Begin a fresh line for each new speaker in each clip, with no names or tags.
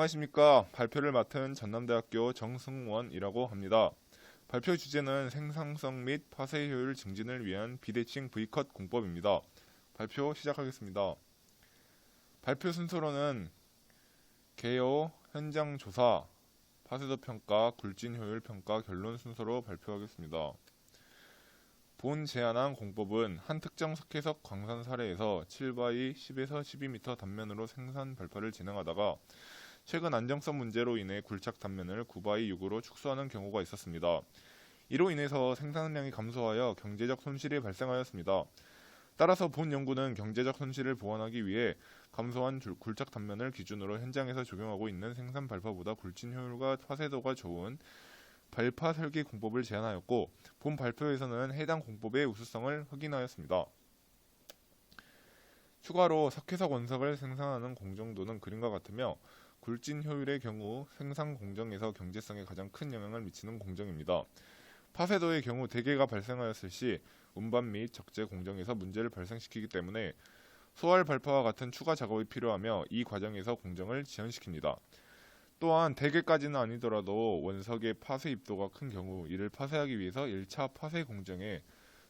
안녕하십니까. 발표를 맡은 전남대학교 정승원이라고 합니다. 발표 주제는 생산성 및 파쇄 효율 증진을 위한 비대칭 V컷 공법입니다. 발표 시작하겠습니다. 발표 순서로는 개요, 현장 조사, 파쇄도 평가, 굴진 효율 평가, 결론 순서로 발표하겠습니다. 본 제안한 공법은 한 특정 석회석 광산 사례에서 7바이 10에서 12m 단면으로 생산 발파를 진행하다가 최근 안정성 문제로 인해 굴착 단면을 9바이 6으로 축소하는 경우가 있었습니다. 이로 인해서 생산량이 감소하여 경제적 손실이 발생하였습니다. 따라서 본 연구는 경제적 손실을 보완하기 위해 감소한 굴착 단면을 기준으로 현장에서 적용하고 있는 생산 발파보다 굴진 효율과 파쇄도가 좋은 발파 설계 공법을 제안하였고, 본 발표에서는 해당 공법의 우수성을 확인하였습니다. 추가로 석회석 원석을 생산하는 공정도는 그림과 같으며 굴진 효율의 경우 생산 공정에서 경제성에 가장 큰 영향을 미치는 공정입니다. 파쇄도의 경우 대개가 발생하였을 시 운반 및 적재 공정에서 문제를 발생시키기 때문에 소활 발파와 같은 추가 작업이 필요하며 이 과정에서 공정을 지연시킵니다. 또한 대개까지는 아니더라도 원석의 파쇄 입도가 큰 경우 이를 파쇄하기 위해서 1차 파쇄 공정에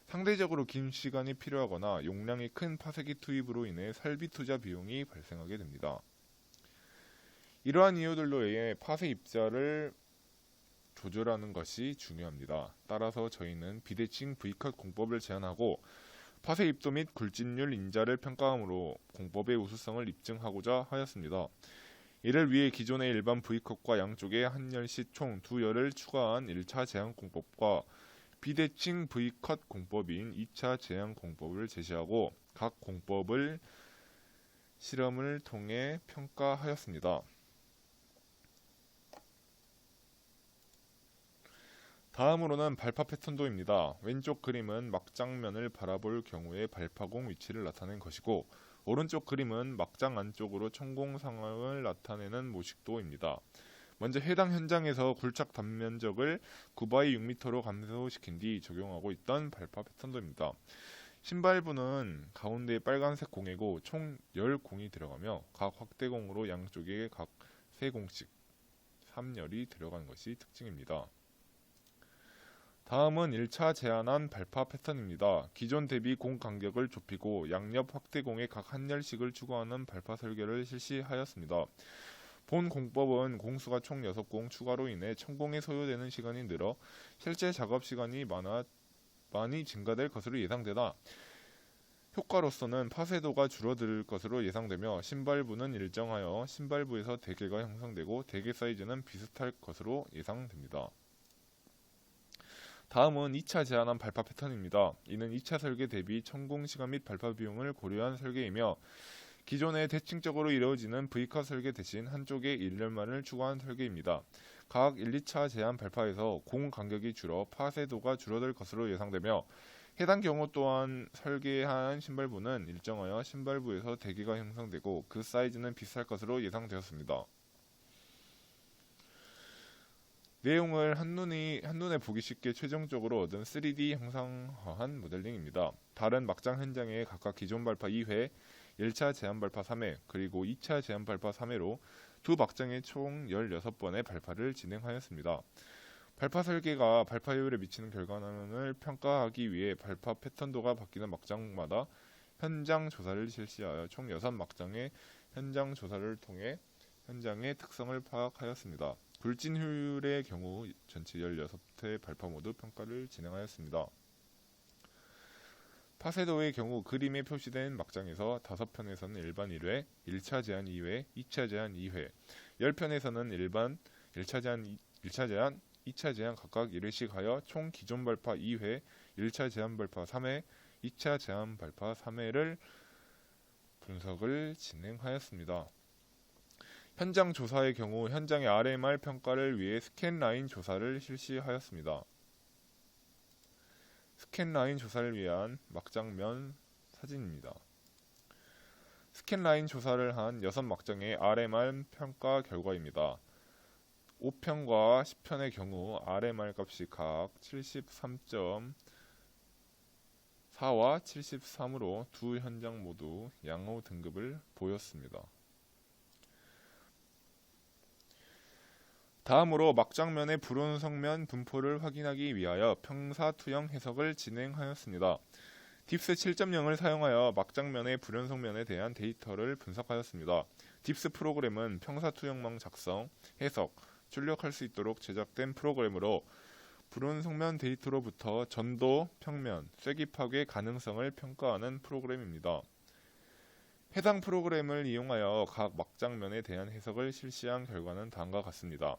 상대적으로 긴 시간이 필요하거나 용량이 큰 파쇄기 투입으로 인해 설비 투자 비용이 발생하게 됩니다. 이러한 이유들로 인해 파쇄 입자를 조절하는 것이 중요합니다. 따라서 저희는 비대칭 V컷 공법을 제안하고 파쇄 입도 및 굴진율 인자를 평가함으로 공법의 우수성을 입증하고자 하였습니다. 이를 위해 기존의 일반 V컷과 양쪽에 한 열씩 총 2열을 추가한 1차 제한 공법과 비대칭 V컷 공법인 2차 제한 공법을 제시하고 각 공법을 실험을 통해 평가하였습니다. 다음으로는 발파 패턴도입니다. 왼쪽 그림은 막장면을 바라볼 경우의 발파공 위치를 나타낸 것이고, 오른쪽 그림은 막장 안쪽으로 천공 상황을 나타내는 모식도입니다. 먼저 해당 현장에서 굴착 단면적을 9바이 6m로 감소시킨 뒤 적용하고 있던 발파 패턴도입니다. 신발부는 가운데 빨간색 공이고 총 10공이 들어가며 각 확대공으로 양쪽에 각 3공씩 3열이 들어간 것이 특징입니다. 다음은 1차 제안한 발파 패턴입니다. 기존 대비 공 간격을 좁히고 양옆 확대공에 각 한 열씩을 추가하는 발파 설계를 실시하였습니다. 본 공법은 공수가 총 6공 추가로 인해 천공에 소요되는 시간이 늘어 실제 작업 시간이 많이 증가될 것으로 예상되나 효과로서는 파쇄도가 줄어들 것으로 예상되며 신발부는 일정하여 신발부에서 대개가 형성되고 대개 사이즈는 비슷할 것으로 예상됩니다. 다음은 2차 제안한 발파 패턴입니다. 이는 2차 설계 대비 천공 시간 및 발파 비용을 고려한 설계이며 기존에 대칭적으로 이루어지는 V컷 설계 대신 한쪽에 1열만을 추가한 설계입니다. 각 1, 2차 제안 발파에서 공 간격이 줄어 파쇄도가 줄어들 것으로 예상되며 해당 경우 또한 설계한 신발부는 일정하여 신발부에서 대기가 형성되고 그 사이즈는 비슷할 것으로 예상되었습니다. 내용을 한눈에 보기 쉽게 최종적으로 얻은 3D 형상화한 모델링입니다. 다른 막장 현장에 각각 기존 발파 2회, 1차 제한 발파 3회, 그리고 2차 제한 발파 3회로 두 막장에 총 16번의 발파를 진행하였습니다. 발파 설계가 발파 효율에 미치는 결과를 평가하기 위해 발파 패턴도가 바뀌는 막장마다 현장 조사를 실시하여 총 6막장의 현장 조사를 통해 현장의 특성을 파악하였습니다. 굴진 효율의 경우 전체 16회 발파 모두 평가를 진행하였습니다. 파쇄도의 경우 그림에 표시된 막장에서 5편에서는 일반 1회, 1차 제한 2회, 2차 제한 2회, 10편에서는 일반 1차 제한, 1차 제한, 2차 제한 각각 1회씩 하여 총 기존 발파 2회, 1차 제한 발파 3회, 2차 제한 발파 3회를 분석을 진행하였습니다. 현장 조사의 경우 현장의 RMR 평가를 위해 스캔라인 조사를 실시하였습니다. 스캔라인 조사를 위한 막장면 사진입니다. 스캔라인 조사를 한 6막장의 RMR 평가 결과입니다. 5편과 10편의 경우 RMR 값이 각 73.4와 73으로 두 현장 모두 양호 등급을 보였습니다. 다음으로 막장면의 불온성면 분포를 확인하기 위하여 평사투영 해석을 진행하였습니다. 딥스 7.0을 사용하여 막장면의 불연속면에 대한 데이터를 분석하였습니다. 딥스 프로그램은 평사투영망 작성, 해석, 출력할 수 있도록 제작된 프로그램으로 불연속면 데이터로부터 전도, 평면, 쐐기 파괴 가능성을 평가하는 프로그램입니다. 해당 프로그램을 이용하여 각 막장면에 대한 해석을 실시한 결과는 다음과 같습니다.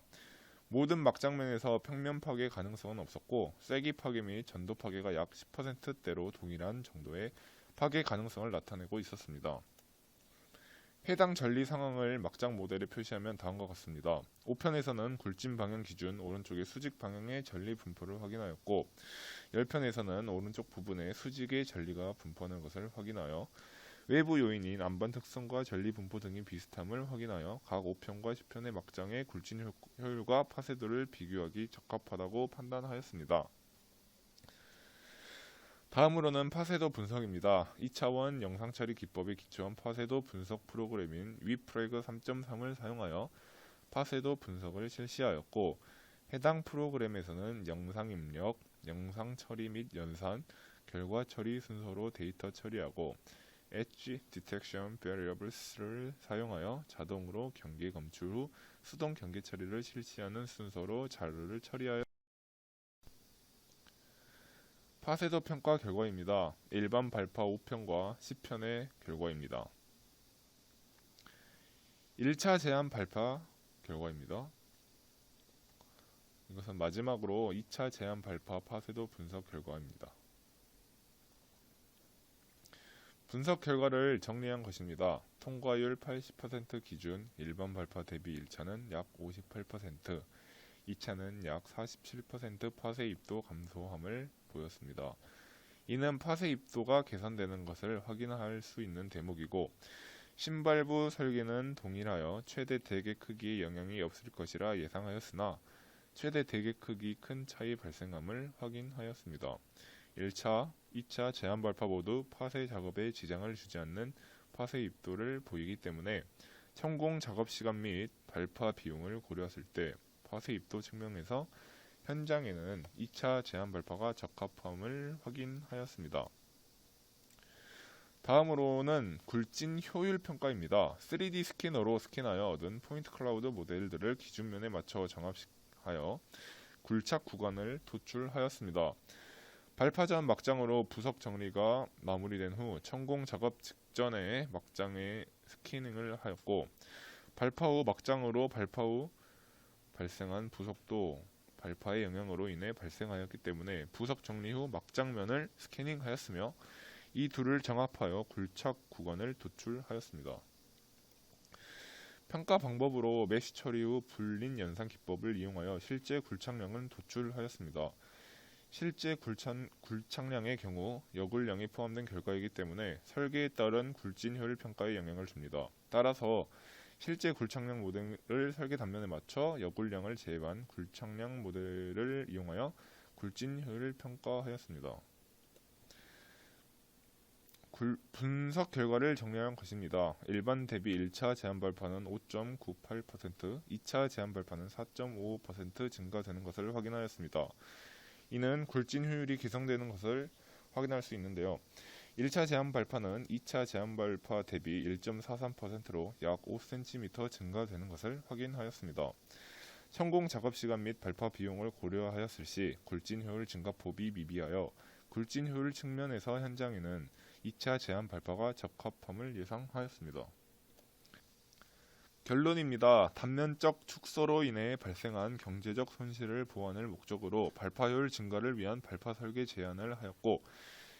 모든 막장면에서 평면 파괴 가능성은 없었고 쐐기 파괴 및 전도 파괴가 약 10%대로 동일한 정도의 파괴 가능성을 나타내고 있었습니다. 해당 전리 상황을 막장 모델에 표시하면 다음과 같습니다. 5편에서는 굴진 방향 기준 오른쪽의 수직 방향의 전리 분포를 확인하였고 10편에서는 오른쪽 부분에 수직의 전리가 분포하는 것을 확인하여 외부 요인인 안반 특성과 전리 분포 등이 비슷함을 확인하여 각 5편과 10편의 막장의 굴진 효율과 파쇄도를 비교하기 적합하다고 판단하였습니다. 다음으로는 파쇄도 분석입니다. 2차원 영상처리 기법에 기초한 파쇄도 분석 프로그램인 위프레그 3.3을 사용하여 파쇄도 분석을 실시하였고 해당 프로그램에서는 영상 입력, 영상 처리 및 연산, 결과 처리 순서로 데이터 처리하고 Edge Detection Variables를 사용하여 자동으로 경계 검출 후 수동 경계 처리를 실시하는 순서로 자료를 처리하여 파쇄도 평가 결과입니다. 일반 발파 5편과 10편의 결과입니다. 1차 제한 발파 결과입니다. 이것은 마지막으로 2차 제한 발파 파쇄도 분석 결과입니다. 분석 결과를 정리한 것입니다. 통과율 80% 기준 일반 발파 대비 1차는 약 58%, 2차는 약 47% 파쇄 입도 감소함을 보였습니다. 이는 파쇄 입도가 개선되는 것을 확인할 수 있는 대목이고 신발부 설계는 동일하여 최대 대개 크기에 영향이 없을 것이라 예상하였으나 최대 대개 크기 큰 차이 발생함을 확인하였습니다. 1차, 2차 제한 발파 모두 파쇄 작업에 지장을 주지 않는 파쇄 입도를 보이기 때문에 성공 작업 시간 및 발파 비용을 고려했을 때 파쇄 입도 측면에서 현장에는 2차 제한 발파가 적합함을 확인하였습니다. 다음으로는 굴진 효율 평가입니다. 3D 스캐너로 스캔하여 얻은 포인트 클라우드 모델들을 기준면에 맞춰 정합하여 굴착 구간을 도출하였습니다. 발파 전 막장으로 부석 정리가 마무리된 후 천공 작업 직전에 막장에 스캐닝을 하였고 발파 후 막장으로 발파 후 발생한 부석도 발파의 영향으로 인해 발생하였기 때문에 부석 정리 후 막장면을 스캐닝하였으며 이 둘을 정합하여 굴착 구간을 도출하였습니다. 평가 방법으로 메쉬 처리 후 불린 연산 기법을 이용하여 실제 굴착량을 도출하였습니다. 실제 굴착량의 경우 여굴량이 포함된 결과이기 때문에 설계에 따른 굴진 효율 평가에 영향을 줍니다. 따라서 실제 굴착량 모델을 설계 단면에 맞춰 여굴량을 제외한 굴착량 모델을 이용하여 굴진 효율을 평가하였습니다. 분석 결과를 정리한 것입니다. 일반 대비 1차 제한 발파는 5.98%, 2차 제한 발파는 4.55% 증가되는 것을 확인하였습니다. 이는 굴진 효율이 개선되는 것을 확인할 수 있는데요. 1차 제한 발파는 2차 제한 발파 대비 1.43%로 약 5cm 증가되는 것을 확인하였습니다. 성공 작업 시간 및 발파 비용을 고려하였을 시 굴진 효율 증가폭이 미비하여 굴진 효율 측면에서 현장에는 2차 제한 발파가 적합함을 예상하였습니다. 결론입니다. 단면적 축소로 인해 발생한 경제적 손실을 보완할 목적으로 발파 효율 증가를 위한 발파 설계 제안을 하였고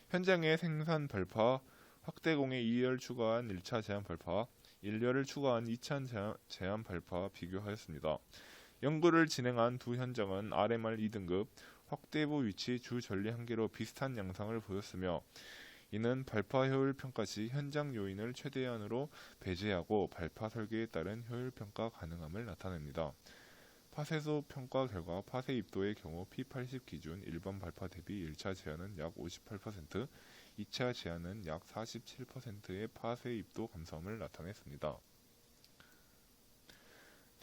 현장의 생산 발파 확대공에 2열 추가한 1차 제한 발파, 1열을 추가한 2차 제한 발파 비교하였습니다. 연구를 진행한 두 현장은 RMR 2등급 확대부 위치 주 전리 한계로 비슷한 양상을 보였으며 이는 발파 효율 평가 시 현장 요인을 최대한으로 배제하고 발파 설계에 따른 효율 평가 가능함을 나타냅니다. 파쇄도 평가 결과 파쇄 입도의 경우 P80 기준 일반 발파 대비 1차 제한은 약 58%, 2차 제한은 약 47%의 파쇄 입도 감소함을 나타냈습니다.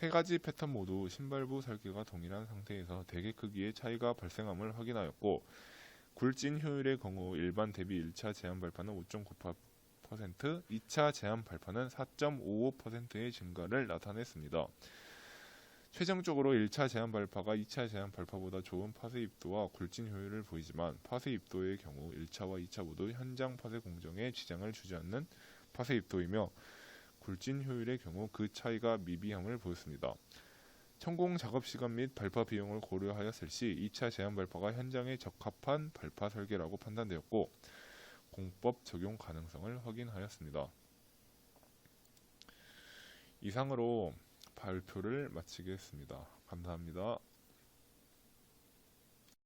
세 가지 패턴 모두 신발부 설계가 동일한 상태에서 대개 크기의 차이가 발생함을 확인하였고, 굴진 효율의 경우 일반 대비 1차 제한 발파는 5.98%, 2차 제한 발파는 4.55%의 증가를 나타냈습니다. 최종적으로 1차 제한 발파가 2차 제한 발파보다 좋은 파쇄 입도와 굴진 효율을 보이지만, 파쇄 입도의 경우 1차와 2차 모두 현장 파쇄 공정에 지장을 주지 않는 파쇄 입도이며, 굴진 효율의 경우 그 차이가 미비함을 보였습니다. 천공 작업 시간 및 발파 비용을 고려하였을 시 2차 제한 발파가 현장에 적합한 발파 설계라고 판단되었고, 공법 적용 가능성을 확인하였습니다. 이상으로 발표를 마치겠습니다. 감사합니다.